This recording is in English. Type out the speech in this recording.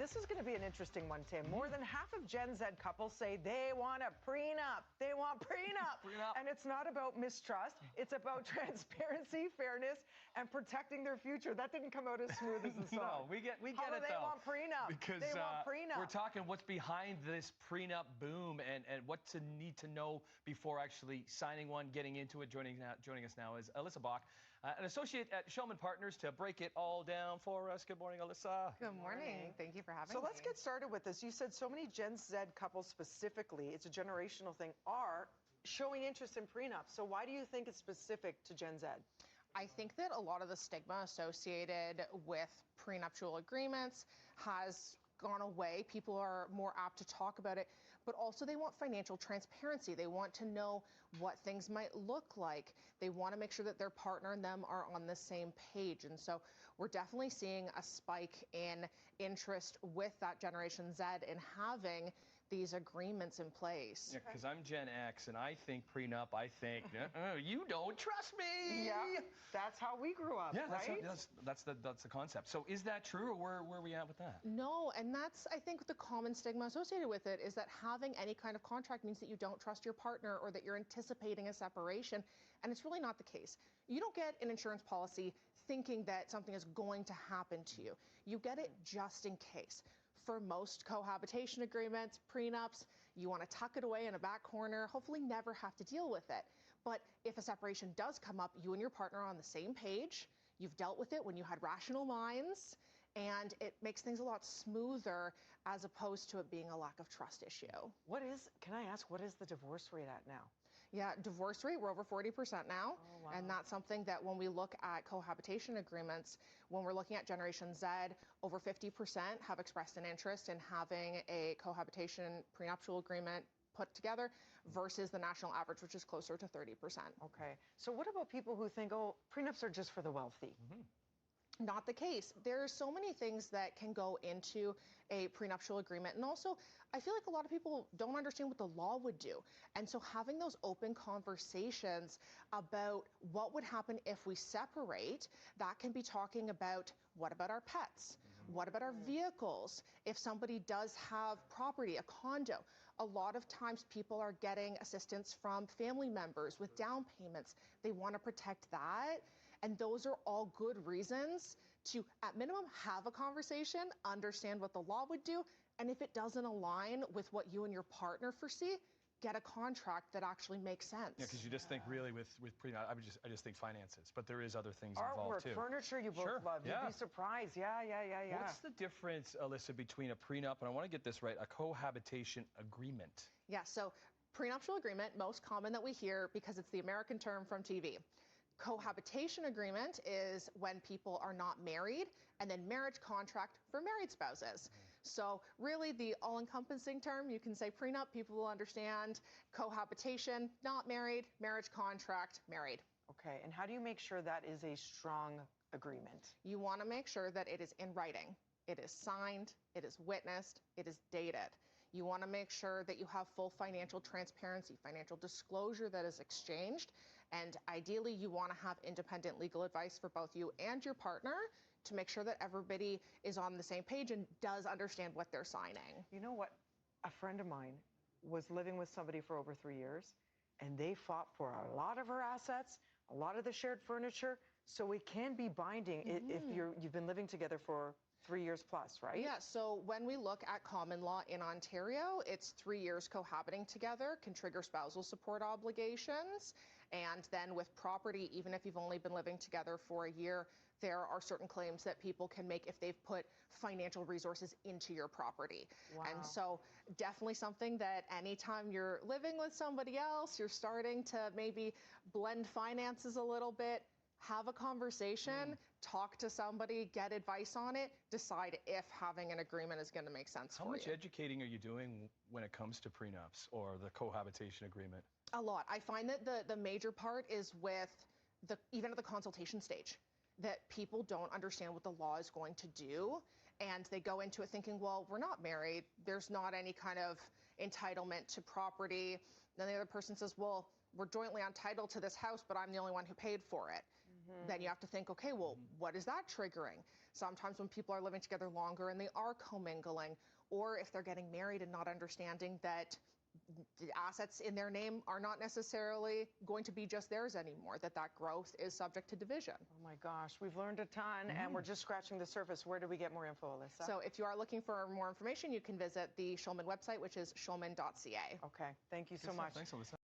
This is going to be an interesting one, Tim. More than half of Gen Z couples say they want a prenup. They want prenup. And it's not about mistrust. It's about transparency, fairness, and protecting their future. That didn't come out as smooth as the song. No, we get it, though. They want prenup. Because they want prenup. We're talking what's behind this prenup boom and what to need to know before actually signing one, getting into it. Joining us now is Alyssa Bach, an associate at Shulman&Partners, to break it all down for us. Good morning, Alyssa. Good morning. Thank you for having me. So let's get started with this. You said so many Gen Z couples specifically, it's a generational thing, are showing interest in prenups. So why do you think it's specific to Gen Z? I think that a lot of the stigma associated with prenuptial agreements has gone away. People are more apt to talk about it, but also they want financial transparency. They want to know what things might look like. They want to make sure that their partner and them are on the same page. And so we're definitely seeing a spike in interest with that Generation Z in having these agreements in place. Yeah, because I'm Gen X, and I think prenup, I think, you don't trust me. Yeah, that's how we grew up, yeah, right? That's the concept. So is that true, or where are we at with that? No, and that's, I think, the common stigma associated with it is that having any kind of contract means that you don't trust your partner or that you're anticipating a separation, and it's really not the case. You don't get an insurance policy thinking that something is going to happen to you. You get it just in case. For most cohabitation agreements, prenups, you want to tuck it away in a back corner, hopefully never have to deal with it. But if a separation does come up, you and your partner are on the same page, you've dealt with it when you had rational minds, and it makes things a lot smoother as opposed to it being a lack of trust issue. Can I ask, what is the divorce rate at now? Yeah, divorce rate, we're over 40% now. Oh, wow. And that's something that when we look at cohabitation agreements, when we're looking at Generation Z, over 50% have expressed an interest in having a cohabitation prenuptial agreement put together versus the national average, which is closer to 30%. Okay. So what about people who think, oh, prenups are just for the wealthy? Mm-hmm. Not the case. There are so many things that can go into a prenuptial agreement. And also, I feel like a lot of people don't understand what the law would do. And so having those open conversations about what would happen if we separate, that can be talking about what about our pets? What about our vehicles? If somebody does have property, a condo, a lot of times people are getting assistance from family members with down payments. They want to protect that. And those are all good reasons to, at minimum, have a conversation, understand what the law would do, and if it doesn't align with what you and your partner foresee, get a contract that actually makes sense. Yeah, because you just think really with prenup, I just think finances, but there is other things involved too. Artwork, furniture you both love. You'd be surprised. Yeah. What's the difference, Alyssa, between a prenup, and I want to get this right, a cohabitation agreement? Yeah, so prenuptial agreement, most common that we hear because it's the American term from TV. Cohabitation agreement is when people are not married, and then marriage contract for married spouses. So really the all-encompassing term, you can say prenup, people will understand. Cohabitation, not married, marriage contract, married. Okay, and how do you make sure that is a strong agreement? You want to make sure that it is in writing. It is signed, it is witnessed, it is dated. You want to make sure that you have full financial transparency, financial disclosure that is exchanged, and ideally you want to have independent legal advice for both you and your partner to make sure that everybody is on the same page and does understand what they're signing. You know what? A friend of mine was living with somebody for over 3 years, and they fought for a lot of her assets, a lot of the shared furniture, so it can be binding if you've been living together for 3 years plus, right? Yeah, so when we look at common law in Ontario, it's 3 years cohabiting together, can trigger spousal support obligations. And then with property, even if you've only been living together for a year, there are certain claims that people can make if they've put financial resources into your property. Wow. And so definitely something that anytime you're living with somebody else, you're starting to maybe blend finances a little bit, have a conversation, talk to somebody, get advice on it, decide if having an agreement is going to make sense for you. How much educating are you doing when it comes to prenups or the cohabitation agreement? A lot. I find that the major part is with even at the consultation stage, that people don't understand what the law is going to do, and they go into it thinking, well, we're not married, there's not any kind of entitlement to property. Then the other person says, well, we're jointly entitled to this house, but I'm the only one who paid for it. then you have to think, okay, well, what is that triggering? Sometimes when people are living together longer and they are commingling, or if they're getting married and not understanding that the assets in their name are not necessarily going to be just theirs anymore, that growth is subject to division. Oh my gosh, we've learned a ton, and we're just scratching the surface. Where do we get more info, Alyssa? So if you are looking for more information, you can visit the Shulman website, which is shulman.ca. Okay, thank you so much. Thanks, Alyssa.